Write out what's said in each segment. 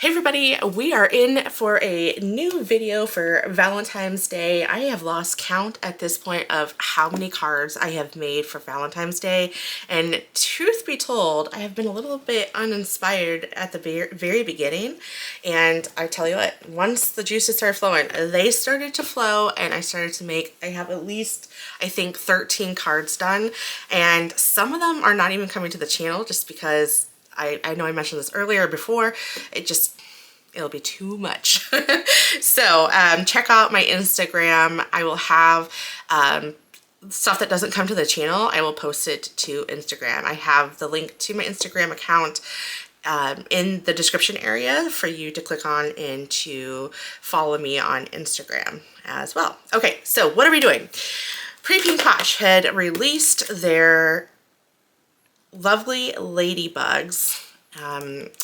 Hey everybody, we are in for a new video for Valentine's Day. I have lost count at this point of how many cards I have made for Valentine's Day, and truth be told, I have been a little bit uninspired at the very beginning, and I tell you what, once the juices started flowing, they started to flow and I started to make, I have at least, I think 13 cards done, and some of them are not even coming to the channel just because I know I mentioned this earlier before, it'll be too much. So check out my Instagram. I will have stuff that doesn't come to the channel. I will post it to Instagram. I have the link to my Instagram account in the description area for you to click on and to follow me on Instagram as well. Okay, so what are we doing? Pretty Pink Posh had released their lovely Ladybugs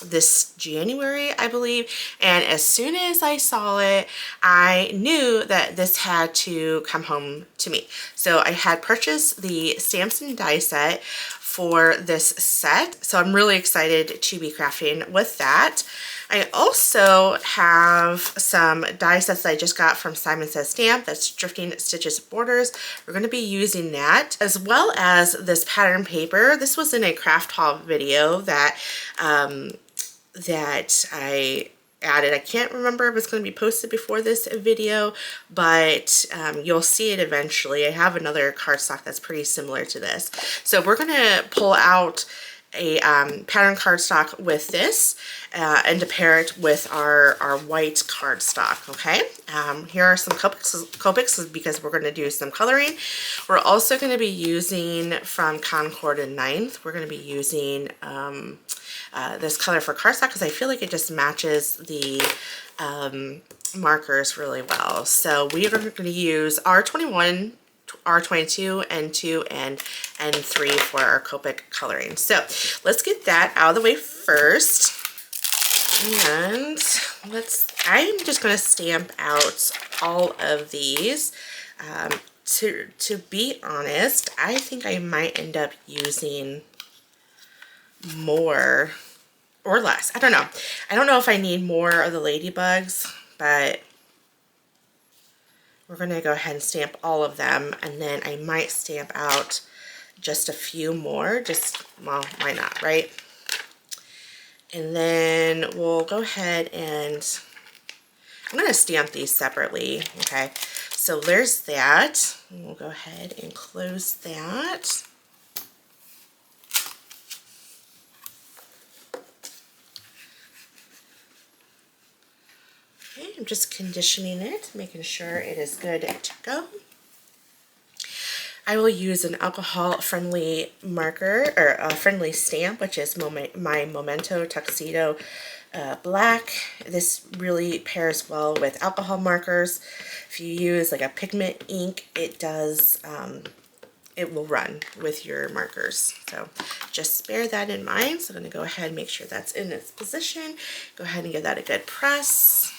this January, I believe, and as soon as I saw it, I knew that this had to come home to me. So I had purchased the stamps and die set for this set, so I'm really excited to be crafting with that. I also have some die sets that I just got from Simon Says Stamp. That's Drifting Stitches Borders. We're going to be using that, as well as this pattern paper. This was in a craft haul video that that I added. I can't remember if it's going to be posted before this video, but you'll see it eventually. I have another cardstock that's pretty similar to this. So we're going to pull out a pattern cardstock with this and to pair it with our white cardstock. Okay, here are some Copics because we're going to do some coloring. We're also going to be using from Concord and 9th. We're going to be using this color for cardstock because I feel like it just matches the markers really well. So we are going to use R21, R22, N2, and N3 for our Copic coloring. So let's get that out of the way first. And I'm just going to stamp out all of these. To be honest, I think I might end up using more or less. I don't know. I don't know if I need more of the Ladybugs, but we're going to go ahead and stamp all of them, and then I might stamp out just a few more. Well, why not, right? And then we'll go ahead and I'm going to stamp these separately. Okay, so there's that. We'll go ahead and close that. Okay, I'm just conditioning it, making sure it is good to go. I will use an alcohol-friendly marker, or a friendly stamp, which is my Memento Tuxedo Black. This really pairs well with alcohol markers. If you use like a pigment ink, it does, it will run with your markers. So just bear that in mind. So I'm going to go ahead and make sure that's in its position. Go ahead and give that a good press.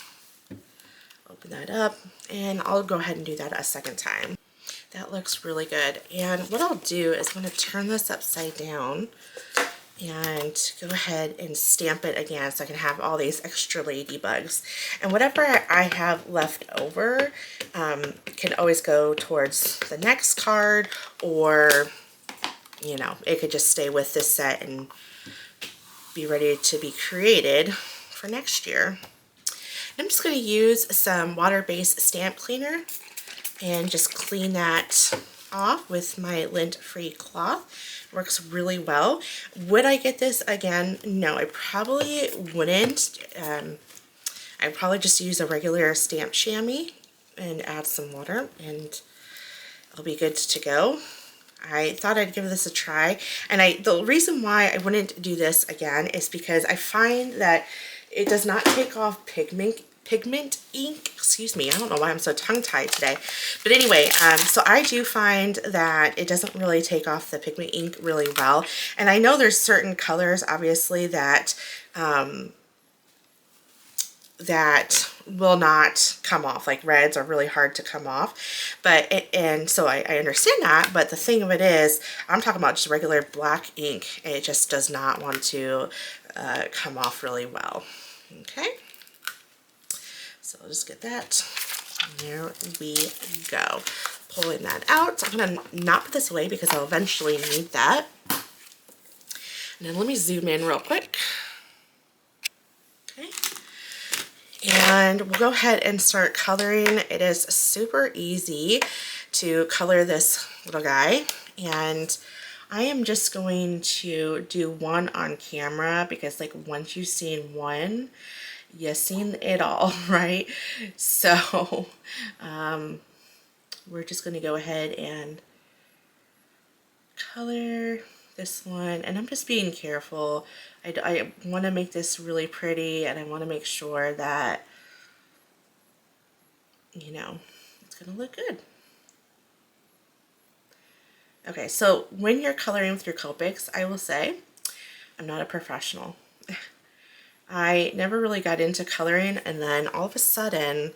Open that up, and I'll go ahead and do that a second time. That looks really good. And what I'll do is I'm going to turn this upside down and go ahead and stamp it again so I can have all these extra Ladybugs. And whatever I have left over can always go towards the next card, or, you know, it could just stay with this set and be ready to be created for next year. I'm just going to use some water-based stamp cleaner and just clean that off with my lint-free cloth. Works really well. Would I get this again? No, I probably wouldn't. I'd probably just use a regular stamp chamois and add some water, and it'll be good to go. I thought I'd give this a try, and the reason why I wouldn't do this again is because I find that it does not take off pigment ink. Excuse me, I don't know why I'm so tongue-tied today. But anyway, so I do find that it doesn't really take off the pigment ink really well. And I know there's certain colors, obviously, that that will not come off. Like reds are really hard to come off. But and so I understand that. But the thing of it is, I'm talking about just regular black ink. It just does not want to come off really well. Okay, so I'll just get that. There we go. Pulling that out. So I'm going to not put this away because I'll eventually need that. And then let me zoom in real quick. Okay. And we'll go ahead and start coloring. It is super easy to color this little guy. And I am just going to do one on camera because like once you've seen one, you've seen it all, right? So we're just going to go ahead and color this one, and I'm just being careful. I want to make this really pretty, and I want to make sure that, you know, it's going to look good. Okay, so when you're coloring with your Copics, I will say, I'm not a professional. I never really got into coloring, and then all of a sudden,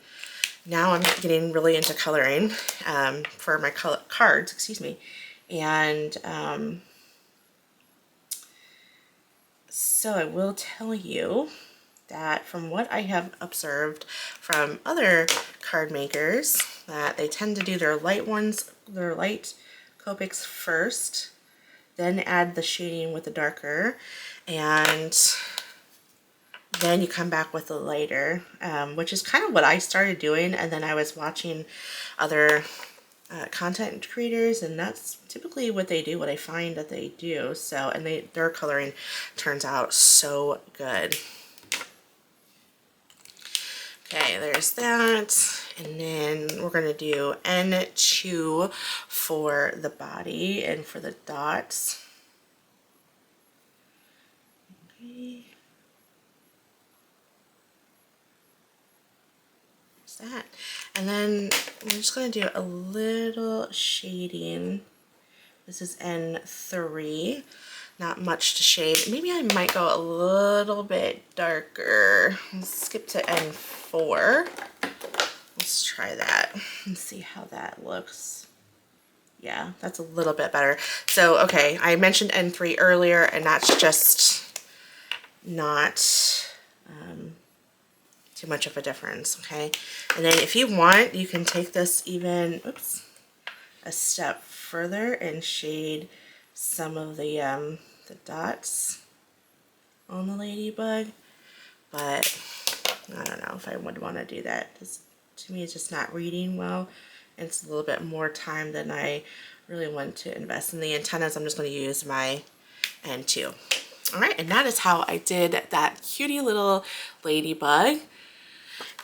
now I'm getting really into coloring for my cards, excuse me. And so I will tell you that from what I have observed from other card makers, that they tend to do their light Copics first, then add the shading with the darker, and then you come back with the lighter, which is kind of what I started doing, and then I was watching other content creators, and that's typically what they do, what I find that they do. So, and their coloring turns out so good. Okay, there's that, and then we're going to do N2 for the body and for the dots. Okay. There's that. And then we're just going to do a little shading. This is N3. Not much to shade. Maybe I might go a little bit darker. Let's skip to N4. Let's try that and see how that looks. Yeah, that's a little bit better. So, okay, I mentioned N3 earlier, and that's just not too much of a difference, okay? And then if you want, you can take this even, oops, a step further and shade some of the dots on the ladybug, but I don't know if I would want to do that. This, to me, it's just not reading well. It's a little bit more time than I really want to invest in the antennas. I'm just going to use my N2. All right, and that is how I did that cutie little ladybug.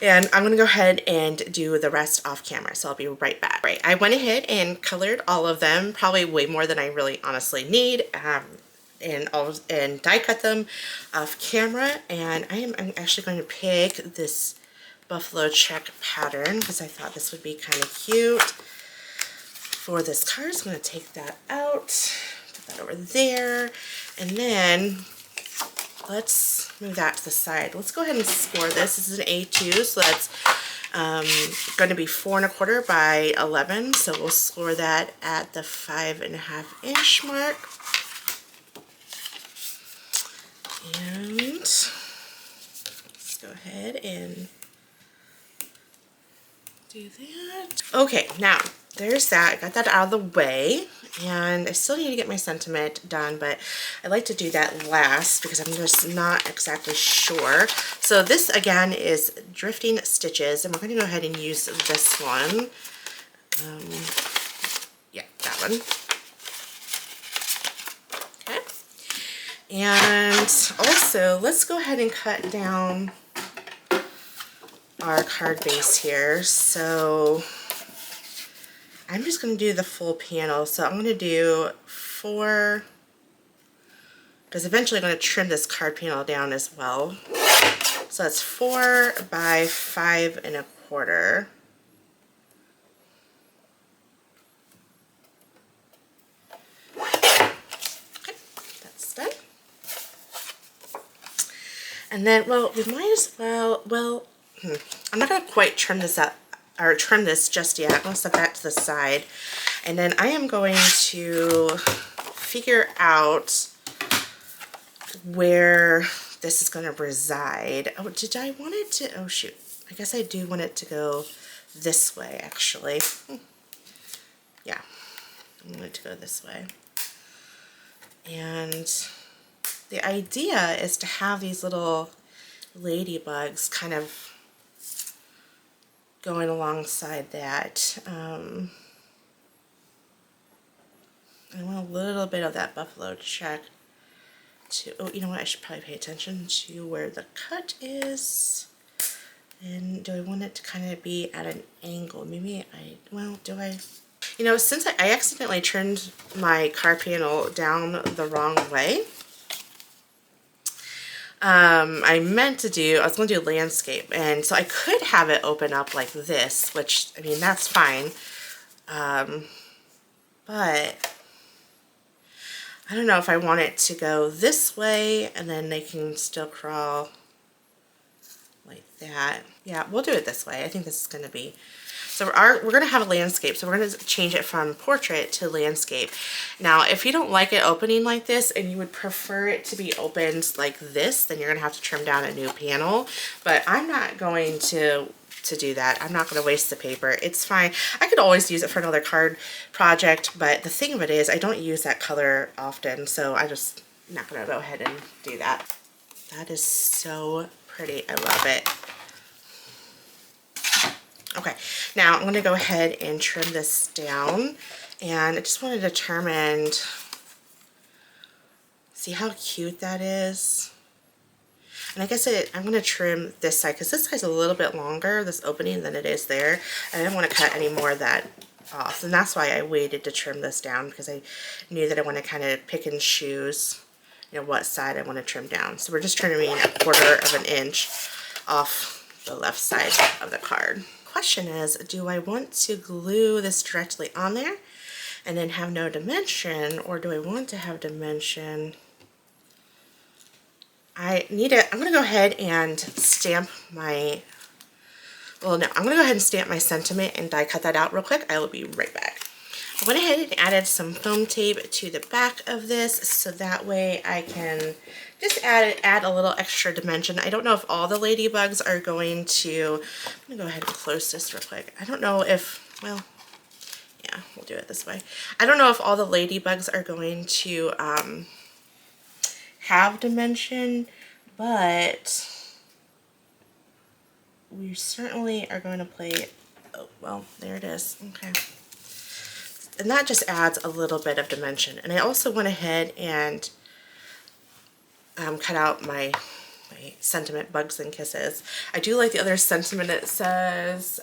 And I'm going to go ahead and do the rest off camera, so I'll be right back. Right, I went ahead and colored all of them, probably way more than I really honestly need, and die cut them off camera. And I'm actually going to pick this buffalo check pattern because I thought this would be kind of cute for this card. So I'm going to take that out, put that over there, and then let's move that to the side. Let's go ahead and score this. This is an A2, so that's going to be 4 1/4 by 11. So we'll score that at the 5.5 inch mark. And let's go ahead and do that. Okay, now there's that. I got that out of the way, and I still need to get my sentiment done, but I like to do that last because I'm just not exactly sure. So this again is Drifting Stitches, and we're going to go ahead and use this one. Yeah, that one. Okay. And also, let's go ahead and cut down our card base here. So I'm just going to do the full panel. So I'm going to do 4, because eventually I'm going to trim this card panel down as well. So that's 4 by 5 1/4. Okay, that's done. And then, well, we might as well, I'm not going to quite trim this up, or trim this just yet. I'm going to set that to the side. And then I am going to figure out where this is going to reside. Oh, did I want it to, oh shoot, I guess I do want it to go this way actually. Yeah, I want it to go this way. And the idea is to have these little ladybugs kind of going alongside that. I want a little bit of that buffalo check to, oh, you know what, I should probably pay attention to where the cut is. And do I want it to kind of be at an angle? Maybe well, do I? You know, since I accidentally turned my card panel down the wrong way, I was going to do landscape, and so I could have it open up like this, which, I mean, that's fine, but I don't know if I want it to go this way, and then they can still crawl like that. Yeah, we'll do it this way. I think this is going to be, so we're going to have a landscape, so we're going to change it from portrait to landscape. Now, if you don't like it opening like this and you would prefer it to be opened like this, then you're going to have to trim down a new panel. But I'm not going to do that. I'm not going to waste the paper. It's fine. I could always use it for another card project, but the thing of it is I don't use that color often, so I'm just not going to go ahead and do that. That is so pretty. I love it. Okay, now I'm going to go ahead and trim this down, and I just want to determine, see how cute that is? And I guess I'm going to trim this side because this side's a little bit longer, this opening, than it is there. I didn't want to cut any more of that off, and that's why I waited to trim this down, because I knew that I want to kind of pick and choose, you know, what side I want to trim down. So we're just trimming 1/4 of an inch off the left side of the card. Question is, do I want to glue this directly on there and then have no dimension, or do I want to have dimension? I'm going to go ahead and stamp my, well, no, I'm going to go ahead and stamp my sentiment and die cut that out real quick. I will be right back. I went ahead and added some foam tape to the back of this, so that way I can just add a little extra dimension. I don't know if all the ladybugs are going to, I'm going to go ahead and close this real quick. I don't know if, well, yeah, we'll do it this way. I don't know if all the ladybugs are going to have dimension, but we certainly are going to play, oh, well, there it is, okay. And that just adds a little bit of dimension. And I also went ahead and cut out my sentiment, Bugs and Kisses. I do like the other sentiment. It says,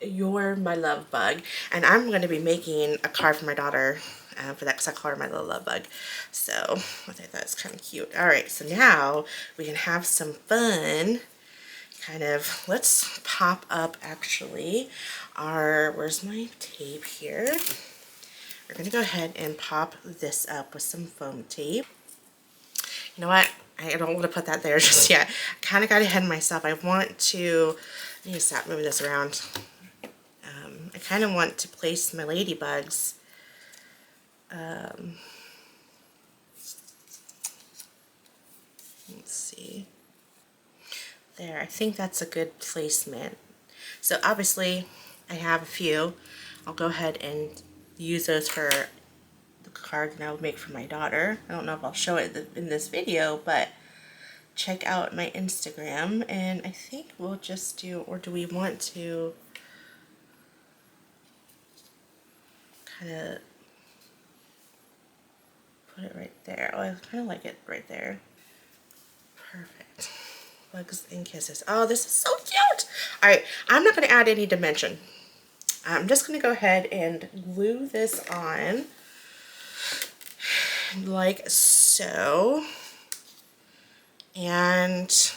"You're my love bug." And I'm going to be making a card for my daughter for that, because I call her my little love bug. So I think that's kind of cute. All right, so now we can have some fun. Kind of, let's pop up actually our, where's my tape here? We're going to go ahead and pop this up with some foam tape. You know what? I don't want to put that there just yet. I kind of got ahead of myself. I need to stop moving this around. I kind of want to place my ladybugs. Let's see. There, I think that's a good placement. So obviously I have a few. I'll go ahead and use those for the card that I'll make for my daughter. I don't know if I'll show it in this video, but check out my Instagram, and I think we'll just do, or do we want to kind of put it right there? Oh, I kind of like it right there. Perfect. Bugs and Kisses. Oh, this is so cute! Alright, I'm not going to add any dimension. I'm just going to go ahead and glue this on like so. And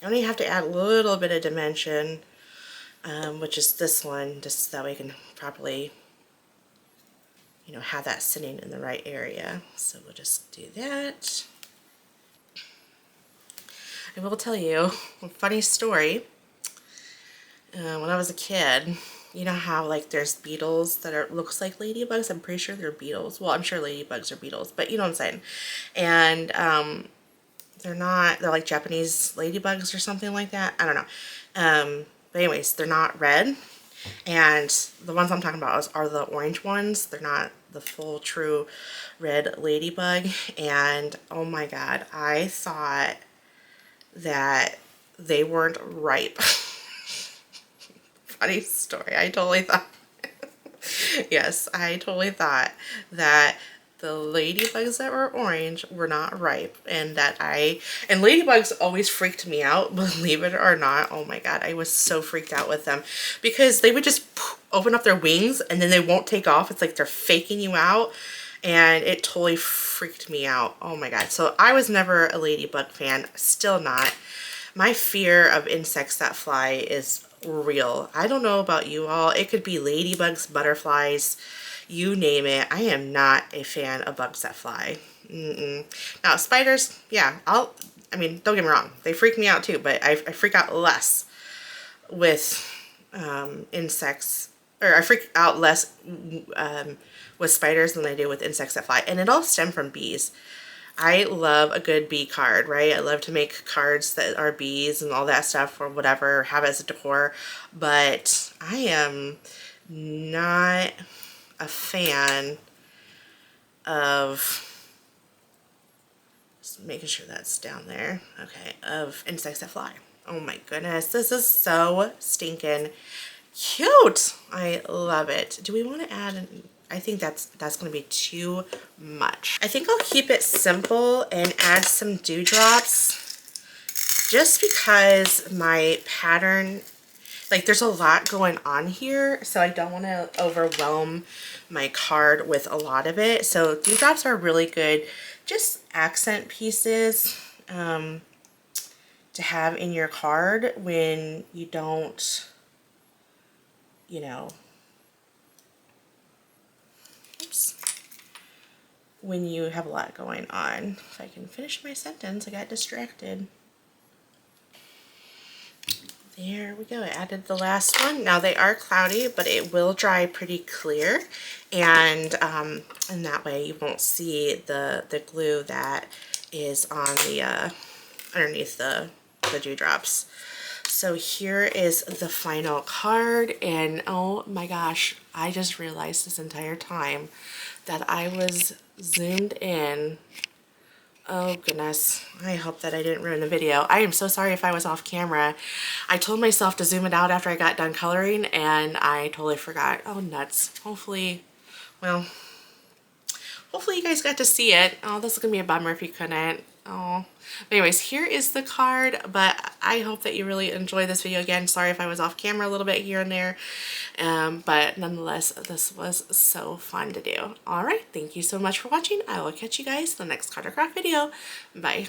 I only have to add a little bit of dimension, which is this one, just so that we can properly, you know, have that sitting in the right area. So we'll just do that. I will tell you a funny story. When I was a kid, you know how like there's beetles that are looks like ladybugs? I'm pretty sure they're beetles. Well, I'm sure ladybugs are beetles, but you know what I'm saying. And they're not, they're like Japanese ladybugs or something like that. I don't know. But anyways, they're not red. And the ones I'm talking about are the orange ones. They're not the full true red ladybug. And oh my god, I thought that they weren't ripe. Funny story. I totally thought, yes, I totally thought that the ladybugs that were orange were not ripe, and and ladybugs always freaked me out, believe it or not. Oh my god, I was so freaked out with them because they would just open up their wings and then they won't take off. It's like they're faking you out, and it totally freaked me out. Oh my god. So I was never a ladybug fan, still not. My fear of insects that fly is real. I don't know about you all. It could be ladybugs, butterflies, you name it. I am not a fan of bugs that fly. Now, spiders, yeah, I mean, don't get me wrong. They freak me out too, but I freak out less with insects, or I freak out less with spiders than I do with insects that fly. And it all stemmed from bees. I love a good bee card, right? I love to make cards that are bees and all that stuff or whatever, have as a decor, but I am not a fan of, just making sure that's down there, okay, of insects that fly. Oh my goodness, this is so stinking cute. I love it. Do we want to add I think that's going to be too much. I think I'll keep it simple and add some dewdrops just because my pattern, like there's a lot going on here, so I don't want to overwhelm my card with a lot of it. So dewdrops are really good, just accent pieces to have in your card when you don't, you know, when you have a lot going on. If I can finish my sentence, I got distracted. There we go. I added the last one. Now they are cloudy, but it will dry pretty clear, and that way you won't see the glue that is on the underneath the dewdrops. So here is the final card, and oh my gosh, I just realized this entire time that I was zoomed in. Oh goodness, I hope that I didn't ruin the video. I am so sorry if I was off camera. I told myself to zoom it out after I got done coloring and I totally forgot. Oh nuts. Hopefully, well, hopefully you guys got to see it. Oh, this is gonna be a bummer if you couldn't. Oh, but anyways, here is the card, but I hope that you really enjoy this video. Again, sorry if I was off camera a little bit here and there, but nonetheless, this was so fun to do. All right, thank you so much for watching. I will catch you guys in the next card or craft video. Bye.